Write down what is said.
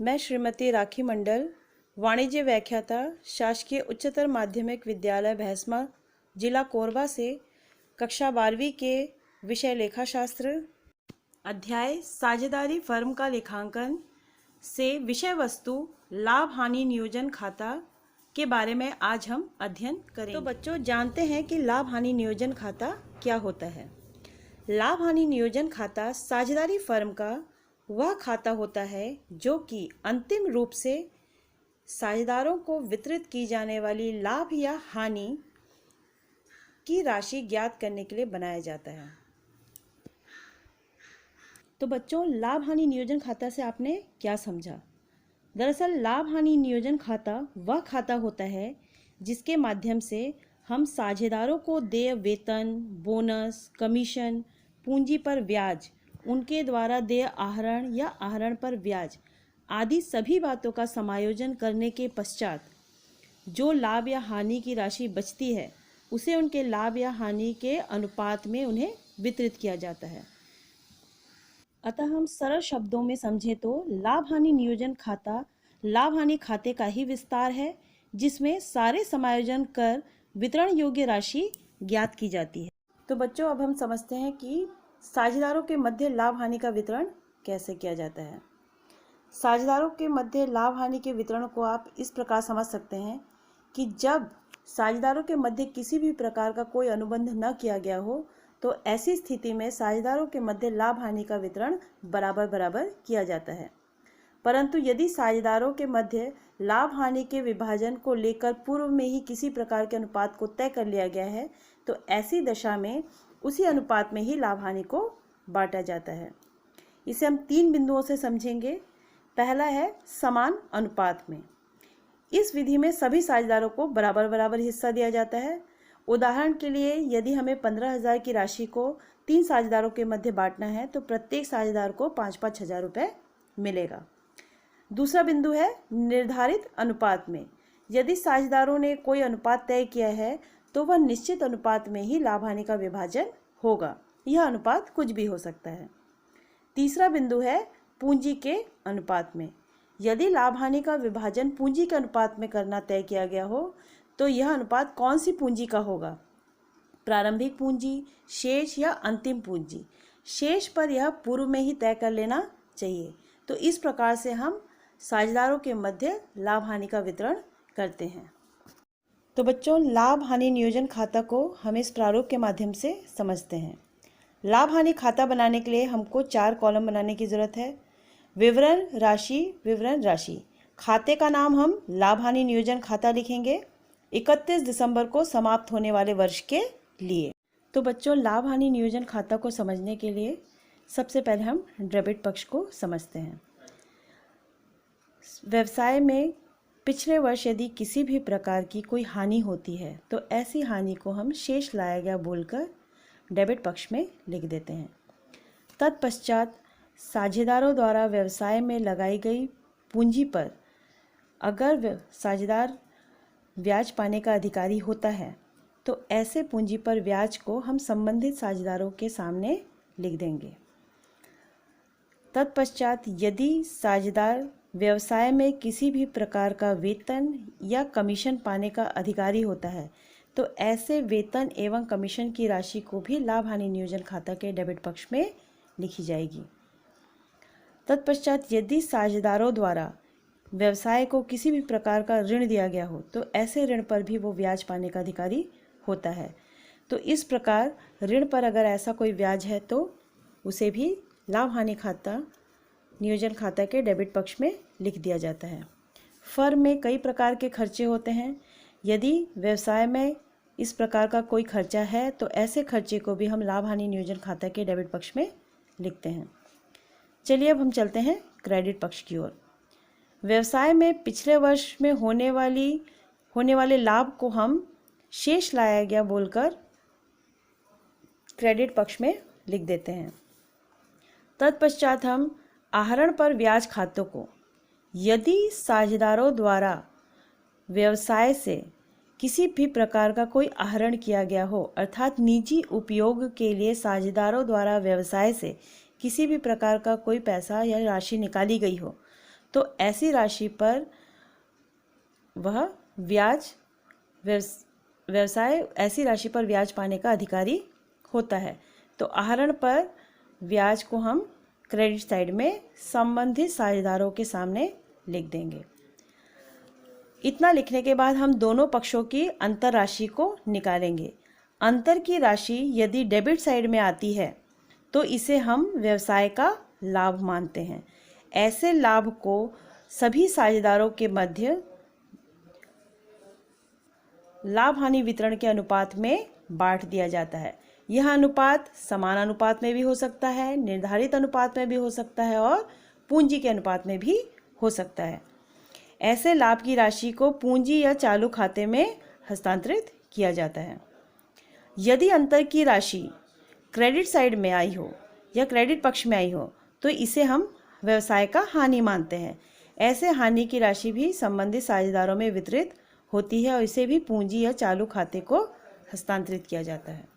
मैं श्रीमती राखी मंडल, वाणिज्य व्याख्याता, शासकीय उच्चतर माध्यमिक विद्यालय भैंसमा, जिला कोरबा से कक्षा 12वीं के विषय लेखाशास्त्र अध्याय साझेदारी फर्म का लेखांकन से विषय वस्तु लाभ हानि नियोजन खाता के बारे में आज हम अध्ययन करेंगे। तो बच्चों जानते हैं कि लाभ हानि नियोजन खाता क्या होता है। लाभ हानि नियोजन खाता साझेदारी फर्म का वह खाता होता है जो कि अंतिम रूप से साझेदारों को वितरित की जाने वाली लाभ या हानि की राशि ज्ञात करने के लिए बनाया जाता है। तो बच्चों लाभ हानि नियोजन खाता से आपने क्या समझा? दरअसल लाभ हानि नियोजन खाता वह खाता होता है जिसके माध्यम से हम साझेदारों को देय वेतन, बोनस, कमीशन, पूंजी पर ब्याज, उनके द्वारा देय आहरण या आहरण पर ब्याज आदि सभी बातों का समायोजन करने के पश्चात जो लाभ या हानि की राशि बचती है उसे उनके लाभ या हानि के अनुपात में उन्हें वितरित किया जाता है। अतः हम सरल शब्दों में समझें तो लाभ हानि नियोजन खाता लाभ हानि खाते का ही विस्तार है जिसमें सारे समायोजन कर वितरण योग्य राशि ज्ञात की जाती है। तो बच्चों अब हम समझते हैं कि साझेदारों के मध्य लाभ हानि का वितरण कैसे किया जाता है। साझेदारों के मध्य लाभ हानि के वितरण को आप इस प्रकार समझ सकते हैं कि जब साझेदारों के मध्य किसी भी प्रकार का कोई अनुबंध न किया गया हो तो ऐसी स्थिति में साझेदारों के मध्य लाभ हानि का वितरण बराबर बराबर किया जाता है। परंतु यदि साझेदारों के मध्य लाभ हानि के विभाजन को लेकर पूर्व में ही किसी प्रकार के अनुपात को तय कर लिया गया है तो ऐसी दशा में उसी अनुपात में ही लाभ हानि को बांटा जाता है। इसे हम 3 बिंदुओं से समझेंगे। पहला है समान अनुपात में। इस विधि में सभी साझेदारों को बराबर बराबर हिस्सा दिया जाता है। उदाहरण के लिए यदि हमें 15,000 की राशि को 3 साझेदारों के मध्य बांटना है तो प्रत्येक साझेदार को 5-5 हज़ार रुपये मिलेगा। दूसरा बिंदु है निर्धारित अनुपात में। यदि साझेदारों ने कोई अनुपात तय किया है तो वह निश्चित अनुपात में ही लाभ हानि का विभाजन होगा। यह अनुपात कुछ भी हो सकता है। तीसरा बिंदु है पूंजी के अनुपात में। यदि लाभ हानि का विभाजन पूंजी के अनुपात में करना तय किया गया हो तो यह अनुपात कौन सी पूंजी का होगा? प्रारंभिक पूंजी, शेष या अंतिम पूंजी। शेष पर यह पूर्व में ही तय कर लेना चाहिए। तो इस प्रकार से हम साझेदारों के मध्य लाभ हानि का वितरण करते हैं। तो बच्चों लाभ हानि नियोजन खाता को हम इस प्रारूप के माध्यम से समझते हैं। लाभ हानि खाता बनाने के लिए हमको 4 कॉलम बनाने की ज़रूरत है। विवरण राशि। खाते का नाम हम लाभ हानि नियोजन खाता लिखेंगे 31 दिसंबर को समाप्त होने वाले वर्ष के लिए। तो बच्चों लाभ हानि नियोजन खाता को समझने के लिए सबसे पहले हम डेबिट पक्ष को समझते हैं। व्यवसाय में पिछले वर्ष यदि किसी भी प्रकार की कोई हानि होती है तो ऐसी हानि को हम शेष लाया गया बोलकर डेबिट पक्ष में लिख देते हैं। तत्पश्चात साझेदारों द्वारा व्यवसाय में लगाई गई पूंजी पर अगर साझेदार ब्याज पाने का अधिकारी होता है तो ऐसे पूंजी पर ब्याज को हम संबंधित साझेदारों के सामने लिख देंगे। तत्पश्चात यदि साझेदार व्यवसाय में किसी भी प्रकार का वेतन या कमीशन पाने का अधिकारी होता है तो ऐसे वेतन एवं कमीशन की राशि को भी लाभ हानि नियोजन खाता के डेबिट पक्ष में लिखी जाएगी। तत्पश्चात यदि साझेदारों द्वारा व्यवसाय को किसी भी प्रकार का ऋण दिया गया हो तो ऐसे ऋण पर भी वो ब्याज पाने का अधिकारी होता है। तो इस प्रकार ऋण पर अगर ऐसा कोई ब्याज है तो उसे भी लाभ हानि खाता नियोजन खाता के डेबिट पक्ष में लिख दिया जाता है। फर्म में कई प्रकार के खर्चे होते हैं। यदि व्यवसाय में इस प्रकार का कोई खर्चा है तो ऐसे खर्चे को भी हम लाभ हानि नियोजन खाता के डेबिट पक्ष में लिखते हैं। चलिए अब हम चलते हैं क्रेडिट पक्ष की ओर। व्यवसाय में पिछले वर्ष में होने वाले लाभ को हम शेष लाया गया बोलकर क्रेडिट पक्ष में लिख देते हैं। तत्पश्चात हम आहरण पर ब्याज खातों को यदि साझेदारों द्वारा व्यवसाय से किसी भी प्रकार का कोई आहरण किया गया हो अर्थात निजी उपयोग के लिए साझेदारों द्वारा व्यवसाय से किसी भी प्रकार का कोई पैसा या राशि निकाली गई हो तो ऐसी राशि पर वह ब्याज व्यवसाय ऐसी राशि पर ब्याज पाने का अधिकारी होता है। तो आहरण पर ब्याज को हम क्रेडिट साइड में संबंधित साझेदारों के सामने लिख देंगे। इतना लिखने के बाद हम दोनों पक्षों की अंतर राशि को निकालेंगे। अंतर की राशि यदि डेबिट साइड में आती है तो इसे हम व्यवसाय का लाभ मानते हैं। ऐसे लाभ को सभी साझेदारों के मध्य लाभ हानि वितरण के अनुपात में बांट दिया जाता है। यह अनुपात समान अनुपात में भी हो सकता है, निर्धारित अनुपात में भी हो सकता है और पूंजी के अनुपात में भी हो सकता है। ऐसे लाभ की राशि को पूंजी या चालू खाते में हस्तांतरित किया जाता है। यदि अंतर की राशि क्रेडिट साइड में आई हो या क्रेडिट पक्ष में आई हो तो इसे हम व्यवसाय का हानि मानते हैं। ऐसे हानि की राशि भी संबंधित साझेदारों में वितरित होती है और इसे भी पूंजी या चालू खाते को हस्तांतरित किया जाता है।